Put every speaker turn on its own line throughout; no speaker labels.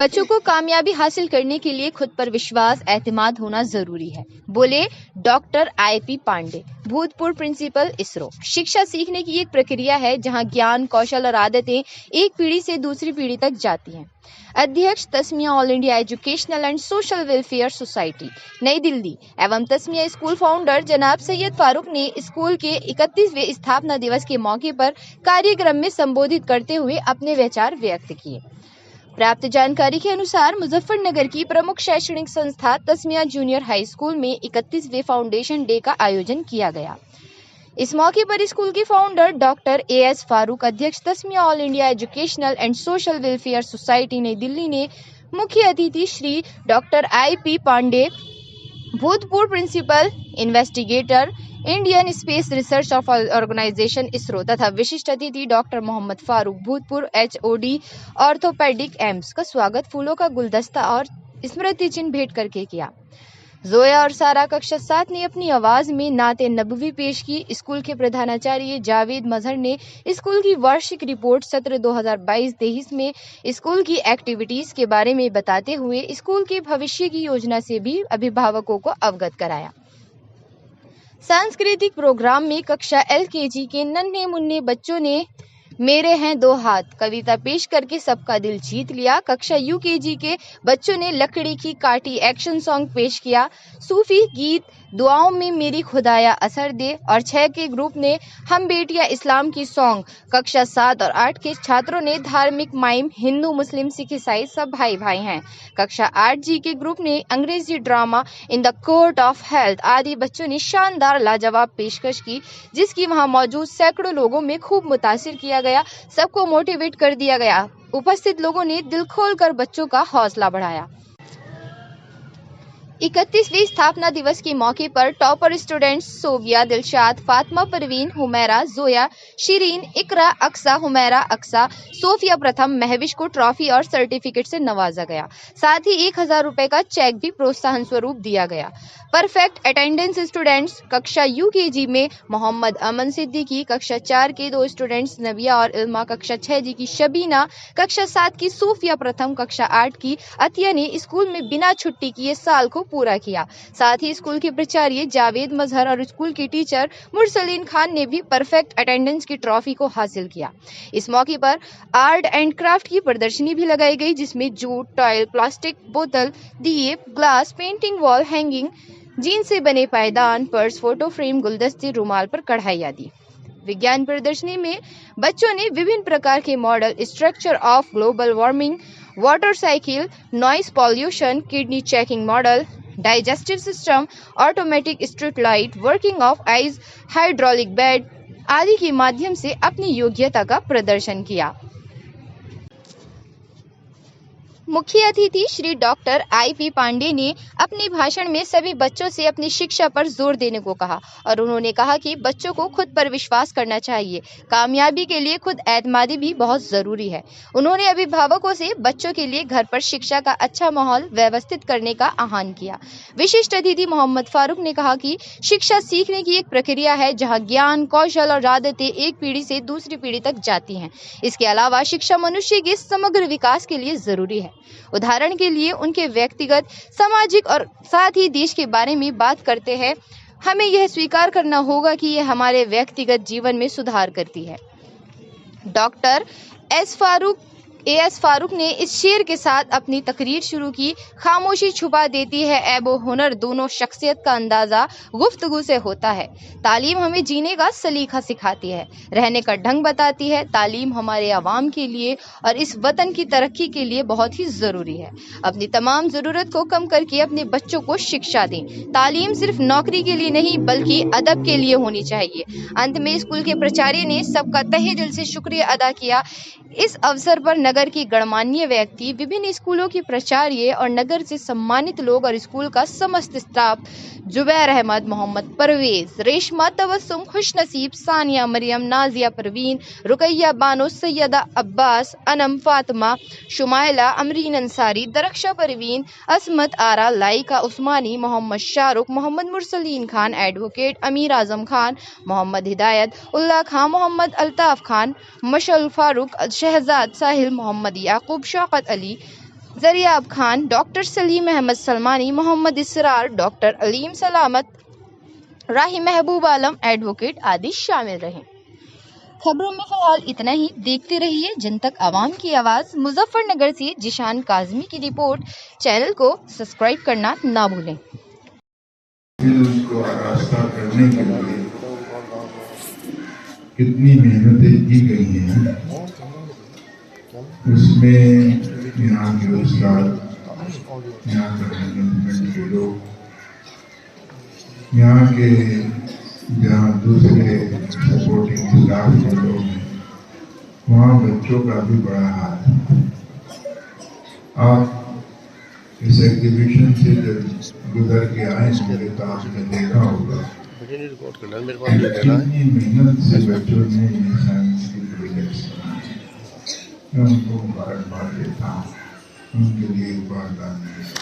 बच्चों को कामयाबी हासिल करने के लिए खुद पर विश्वास, एतमाद होना जरूरी है, बोले डॉक्टर IP पांडे, भूतपूर्व प्रिंसिपल इसरो। शिक्षा सीखने की एक प्रक्रिया है जहां ज्ञान, कौशल और आदतें एक पीढ़ी से दूसरी पीढ़ी तक जाती हैं। अध्यक्ष Tasmiya all India educational and social welfare society, नई दिल्ली एवं तस्मिया स्कूल फाउंडर जनाब सैयद फारूक ने स्कूल के 31वें स्थापना दिवस के मौके पर कार्यक्रम में संबोधित करते हुए अपने विचार व्यक्त किए। प्राप्त जानकारी के अनुसार मुजफ्फरनगर की प्रमुख शैक्षणिक संस्था तस्मिया जूनियर हाई स्कूल में 31वें फाउंडेशन डे का आयोजन किया गया। इस मौके पर स्कूल के फाउंडर डॉक्टर AS फारूक, अध्यक्ष Tasmiya all India educational and social welfare society नई दिल्ली ने मुख्य अतिथि श्री डॉक्टर IP पांडे, भूतपूर्व principal investigator Indian space research organisation ISRO तथा विशिष्ट अतिथि डॉक्टर मोहम्मद फारूक, भूतपूर्व HOD ऑर्थोपेडिक एम्स का स्वागत फूलों का गुलदस्ता और स्मृति चिन्ह भेंट करके किया। जोया और सारा कक्षा 7 ने अपनी आवाज में नाते नबवी पेश की। स्कूल के प्रधानाचार्य जावेद मजहर ने स्कूल की वार्षिक रिपोर्ट सत्र 2022-23 में स्कूल की एक्टिविटीज के बारे में बताते हुए स्कूल के भविष्य की योजना से भी अभिभावकों को अवगत कराया। सांस्कृतिक प्रोग्राम में कक्षा LKG के नन्हे मुन्ने बच्चों ने मेरे हैं दो हाथ कविता पेश करके सबका दिल जीत लिया। कक्षा UKG के बच्चों ने लकड़ी की काटी एक्शन सॉन्ग पेश किया। सूफी गीत दुआओं में मेरी खुदाया असर दे और 6 के ग्रुप ने हम बेटियां इस्लाम की सॉन्ग। कक्षा 7 और 8 के छात्रों ने धार्मिक माइम हिंदू, मुस्लिम, सिख, ईसाई सब भाई भाई हैं। कक्षा 8G के ग्रुप ने अंग्रेजी drama in the court of health आदि बच्चों ने शानदार लाजवाब पेशकश की, जिसकी वहां मौजूद सैकड़ों लोगों में खूब मुतासिर किया गया। सबको मोटिवेट कर दिया गया। उपस्थित लोगों ने दिल खोलकर बच्चों का हौसला बढ़ाया। 31वें स्थापना दिवस के मौके पर टॉपर स्टूडेंट्स सोबिया, दिलशाद, फातिमा, परवीन, हुमैरा, जोया, शिरीन, इकरा, अक्सा, हुमैरा, अक्सा, सोफिया प्रथम, महविश को ट्रॉफी और सर्टिफिकेट से नवाजा गया। साथ ही 1000 रुपए का चेक भी प्रोत्साहन स्वरूप दिया गया। परफेक्ट अटेंडेंस स्टूडेंट्स कक्षा UKG में मोहम्मद अमन सिद्दीकी, कक्षा 4 के 2 स्टूडेंट्स नबिया और इल्मा, कक्षा 6G की शबीना, कक्षा 7 की सूफिया प्रथम, कक्षा 8 की अतिया ने स्कूल में बिना छुट्टी किए साल को पूरा किया। साथ ही स्कूल के प्राचार्य जावेद मजहर और स्कूल की टीचर मुरसलीन खान ने भी परफेक्ट अटेंडेंस की ट्रॉफी को हासिल किया। इस मौके पर आर्ट एंड क्राफ्ट की प्रदर्शनी भी लगाई गई, जिसमें जूट, टॉयल, प्लास्टिक बोतल, दिए, glass, painting, wall hanging, gene से बने पायदान, पर्स, फोटो फ्रेम, गुलदस्ते, रुमाल पर कढ़ाई आदि। विज्ञान प्रदर्शनी में बच्चों ने विभिन्न प्रकार के model, structure of global warming, water cycle, noise pollution, kidney checking model, digestive system, automatic street light, working of eyes, hydraulic bed आदि के माध्यम से अपनी योग्यता का प्रदर्शन किया। मुख्य अतिथि श्री डॉक्टर IP पांडे ने अपने भाषण में सभी बच्चों से अपनी शिक्षा पर जोर देने को कहा और उन्होंने कहा कि बच्चों को खुद पर विश्वास करना चाहिए। कामयाबी के लिए खुद एतमादी भी बहुत जरूरी है। उन्होंने अभिभावकों से बच्चों के लिए घर पर शिक्षा का अच्छा माहौल व्यवस्थित करने का आह्वान किया। विशिष्ट अतिथि मोहम्मद फारूक ने कहा कि शिक्षा सीखने की एक प्रक्रिया है जहाँ ज्ञान, कौशल और आदतें एक पीढ़ी से दूसरी पीढ़ी तक जाती हैं। इसके अलावा शिक्षा मनुष्य के समग्र विकास के लिए जरूरी है। उदाहरण के लिए उनके व्यक्तिगत, सामाजिक और साथ ही देश के बारे में बात करते हैं। हमें यह स्वीकार करना होगा कि यह हमारे व्यक्तिगत जीवन में सुधार करती है। डॉक्टर AS फारूक ने इस शेर के साथ अपनी तकरीर शुरू की। खामोशी छुपा देती है ऐब व हुनर, दोनों शख्सियत का अंदाजा गुफ्तगू से होता है। तालीम हमें जीने का सलीका सिखाती है, रहने का ढंग बताती है। तालीम हमारे अवाम के लिए और इस वतन की तरक्की के लिए बहुत ही जरूरी है। अपनी तमाम जरूरत को कम करके अपने बच्चों को शिक्षा दें। तालीम सिर्फ नौकरी के लिए नहीं बल्कि अदब के लिए होनी चाहिए। अंत में स्कूल के प्राचार्य ने सबका तहे दिल से शुक्रिया अदा किया। इस अवसर पर नगर की गणमान्य व्यक्ति, विभिन्न स्कूलों के प्राचार्य और नगर से सम्मानित लोग और स्कूल का समस्त स्टाफ, जुबैर अहमद, मोहम्मद परवेज, रेशमा, तबस्सुम, खुशनसीब, सानिया, मरियम, नाजिया, परवीन, रुकैया बानो, सैयदा अब्बास, अनम, फातिमा, शुमाइला, अमरीन अंसारी, दरख्शा परवीन, असमत आरा, लाइका उस्मानी, मोहम्मद शाहरुख, मोहम्मद मुरसलीन खान, एडवोकेट अमीर आजम खान, मोहम्मद हिदायत उल्लाह खान, मोहम्मद अल्ताफ खान, मशल फारूक, शहजाद साहिल, मोहम्मद याकूब, शौकत अली, जरियाब खान, डॉक्टर सलीम अहमद सलमानी, मोहम्मद इसरार, डॉक्टर अलीम सलामत, राही महबूब आलम एडवोकेट आदि शामिल रहे। खबरों में फिलहाल इतना ही। देखते रहिए जनतक आवाम की आवाज। मुजफ्फरनगर से जिशान काजमी की रिपोर्ट। चैनल को सब्सक्राइब करना ना भूलें।
उसको आरास्ता करने के लिए कितनी मेहनतें की गई हैं, उसमें यहाँ के उस्ताद, यहाँ के मैनेजमेंट के लोग, यहाँ के जहाँ दूसरे सपोर्टिंग स्टाफ के लोग हैं, वहाँ बच्चों का भी बड़ा हाथ है। आप इस एग्जीबिशन से जब गुजर के आए होंगे तो आपने देखा होगा कितनी मेहनत से बच्चों ने ये साइंस की प्रोजेक्ट्स बनाए। मैं उनको मुबारकबाद देता हूँ, उनके लिए एक बार धन्यवाद।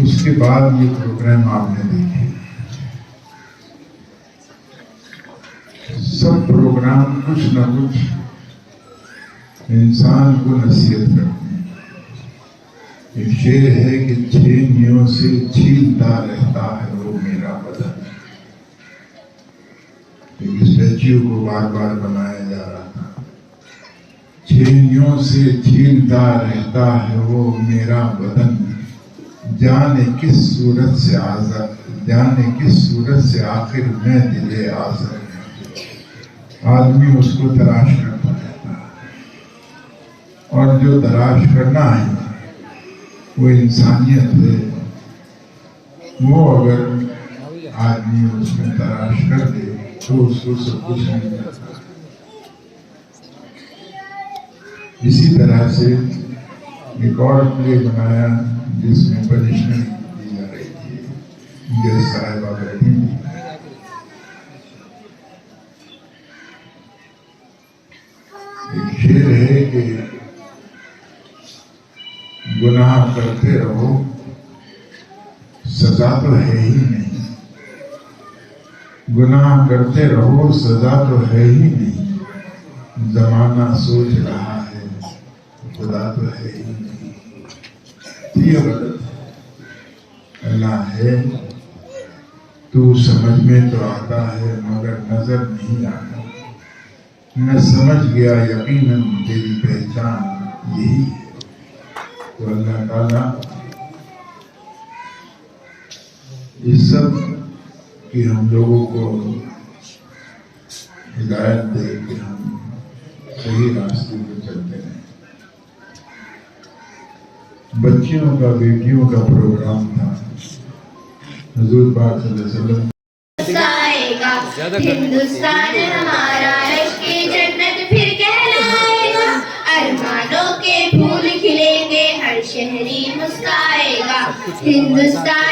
उसके बाद ये प्रोग्राम आपने देखे, सब प्रोग्राम कुछ न कुछ इंसान को नसीहत करते हैं। एक शेर है कि छेनियों से छीलता रहता है वो मेरा बदन। एक स्टैच्यू को बार बार बनाया जा रहा था, छेनियों से छीलता रहता है वो मेरा बदन, जाने किस सूरत से आज़ाद, जाने किस सूरत से आखिर मैं दिले आज़ाद। आदमी उसको तलाश करता रहता है, और जो तलाश करना है वो इंसानियत है। वो अगर आदमी उसमें तलाश कर दे तो उसको सब कुछ मिल जाता है। इसी तरह से एक और प्ले बनाया जिसमें पनिशमेंट दी जा रही थी, जज साहिबा बैठी थी। एक शेर है कि गुनाह करते रहो, सजा तो है ही नहीं। गुनाह करते रहो, सजा तो है ही नहीं। जमाना सोच रहा है, खुदा तो है ही नहीं। ये गलत अल्लाह है, तू समझ में तो आता है मगर नजर नहीं आता। मैं समझ गया यकीनन तेरी पहचान यही है। तो अल्लाह ताला इस सब की हम लोगों को हिदायत दे कि हम सही रास्ते पर चलते हैं। बच्चियों का, बेटियों का प्रोग्राम था। हुजूर पाक सल्लल्लाहु अलैहि वसल्लम,
हिंदुस्तान हमारा इश्क़ जन्नत फिर कहलाएगा, अरमानों के फूल खिलेंगे, हर शहरी मुस्काएगा। हिंदुस्तान